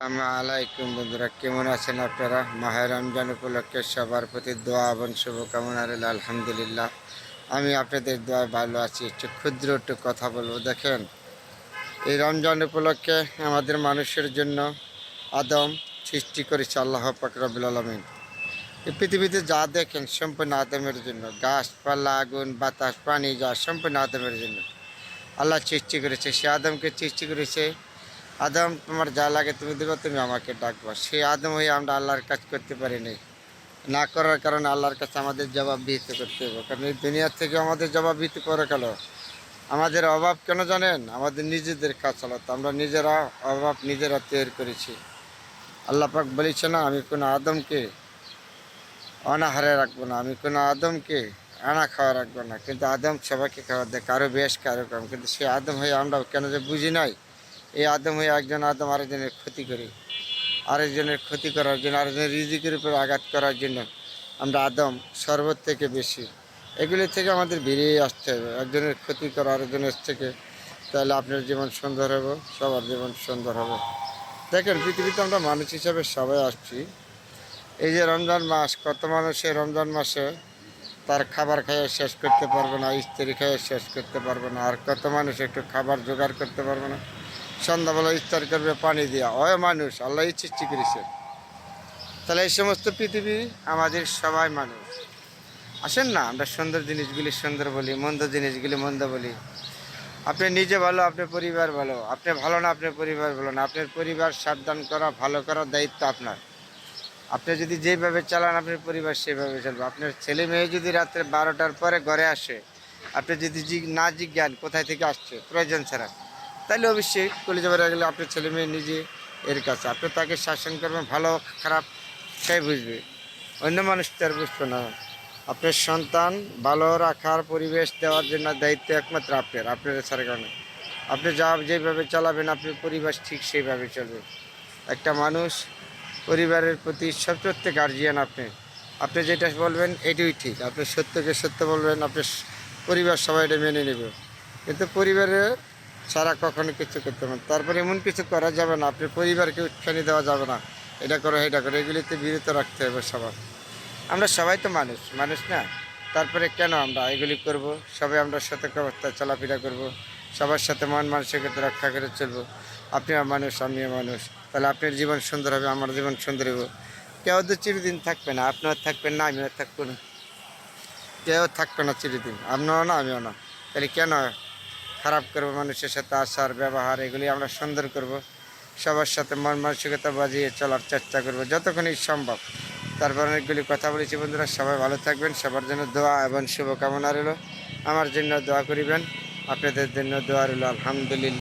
আসসালামু আলাইকুম বন্ধুরা, কেমন আছেন আপনারা? মাহে রমজান উপলক্ষে সবার প্রতি দোয়া এবং শুভকামনা রইল। আলহামদুলিল্লাহ, আমি আপনাদের দোয়ায় ভালো আছি। ক্ষুদ্র একটু কথা বলবো। দেখেন, এই রমজান উপলক্ষে আমাদের মানুষের জন্য আদম সৃষ্টি করেছে আল্লাহ পাক রব্বুল আলামিন। এই পৃথিবীতে যা দেখেন সম্পূর্ণ আদমের জন্য। গাছপালা, আগুন, বাতাস, পানি, যা সম্পূর্ণ আদমের জন্য আল্লাহ সৃষ্টি করেছে। সে আদমকে সৃষ্টি করেছে। আদম, তোমার যা লাগে তুমি দেবো, তুমি আমাকে ডাকবা। সেই আদম হয়ে আমরা আল্লাহর কাজ করতে পারি নাই। না করার কারণে আল্লাহর কাছে আমাদের জবাবদিহিত করতে হবে। কারণ এই দুনিয়ার থেকে আমাদের জবাবদিহিত করে গেল। আমাদের অভাব কেন জানেন? আমাদের নিজেদের কাজ চালাতো। আমরা নিজেরা অভাব নিজেরা তৈরি করেছি। আল্লাহ পাক বলেছে না, আমি কোনো আদমকে অনাহারে রাখবো না, আমি কোনো আদমকে আনা খাওয়া রাখবো না। কিন্তু আদম সবাইকে খাওয়া দেয়, কারো বেশ কারো কম। কিন্তু সে আদম হয়ে আমরা কেন যে বুঝি নাই, এই আদম হয়ে একজন আদম আরেকজনের ক্ষতি করি। আরেকজনের ক্ষতি করার জন্য, আরেকজনের রিজিকের উপর আঘাত করার জন্য আমরা আদম সর্বত থেকে বেশি। এগুলি থেকে আমাদের বেরিয়ে আসতে হবে, একজনের ক্ষতি করা আরেকজনের থেকে। তাহলে আপনার জীবন সুন্দর হবে, সবার জীবন সুন্দর হবে। দেখেন, পৃথিবীতে আমরা মানুষ হিসাবে সবাই আসছি। এই যে রমজান মাস, কত মানুষ এই রমজান মাসে তার খাবার খাইয়ে শেষ করতে পারবে না, স্ত্রী খাইয়ে শেষ করতে পারবে না। আর কত মানুষ একটু খাবার জোগাড় করতে পারবে না, সন্ধ্যাবেলা ইফতার করবে পানি দিয়া। ওই মানুষ আল্লাহই সৃষ্টি করেছে। তাহলে এই সমস্ত পৃথিবী আমাদের সবাই মানুষ। আসেন না, আমরা সুন্দর জিনিসগুলি সুন্দর বলি, মন্দ জিনিসগুলি মন্দ বলি। আপনি নিজে ভালো, আপনার পরিবার ভালো। আপনি ভালো না, আপনার পরিবার ভালো না। আপনার পরিবার সাবধান করা, ভালো করার দায়িত্ব আপনার। আপনি যদি যেভাবে চালান, আপনার পরিবার সেভাবে চলবে। আপনার ছেলে মেয়ে যদি রাত্রে 12টার পরে ঘরে আসে, আপনি যদি না জিজ্ঞান কোথায় থেকে আসছে প্রয়োজন ছাড়া, তাহলে অবশ্যই কলেজে বেড়ে গেলে আপনার ছেলে মেয়ে নিজে এর কাছে আপনি তাকে শাসন করবেন। ভালো খারাপ সে বুঝবে, অন্য মানুষ তো আর বুঝবে না। আপনার সন্তান ভালো রাখার পরিবেশ দেওয়ার জন্য দায়িত্ব একমাত্র আপনার ছাড়া কারণে। আপনি যেভাবে চালাবেন, আপনার পরিবেশ ঠিক সেইভাবে চলবে। একটা মানুষ পরিবারের প্রতি সবচেয়ে গার্জিয়ান আপনি। আপনি যেটা বলবেন এটাই ঠিক। আপনি সত্যকে সত্য বলবেন, আপনার পরিবার সবাই এটা মেনে নেবে। কিন্তু পরিবারে ছাড়া কখনো কিছু করতে পারেন। তারপরে এমন কিছু করা যাবে না, আপনার পরিবারকে উৎসাহী দেওয়া যাবে না, এটা করো এটা করো, এগুলিতে বিরত রাখতে হবে সবার। আমরা সবাই তো মানুষ, মানুষ না? তারপরে কেন আমরা এগুলি করব? সবাই আমরা সতর্ক অবস্থায় চলাফেরা করব, সবার সাথে মন মানসিকতা রক্ষা করে চলবো। আপনিও মানুষ, আমিও মানুষ। তাহলে আপনার জীবন সুন্দর হবে, আমার জীবন সুন্দর হবে। কেউ তো চিরদিন থাকবে না, আপনিও থাকবেন না, আমিও থাকবো না। কেউ থাকবে না চিরদিন, আপনিও না, আমিও না। তাহলে কেন খারাপ করবো? মানুষের সাথে আচার ব্যবহার এগুলি আমরা সুন্দর করব। সবার সাথে মন মানসিকতা বাজিয়ে চলার চেষ্টা করব যতক্ষণই সম্ভব। তারপর অনেকগুলি কথা বলেছি বন্ধুরা, সবাই ভালো থাকবেন। সবার জন্য দোয়া এবং শুভকামনা রইল। আমার জন্য দোয়া করিবেন, আপনাদের জন্য দোয়া রইল। আলহামদুলিল্লাহ।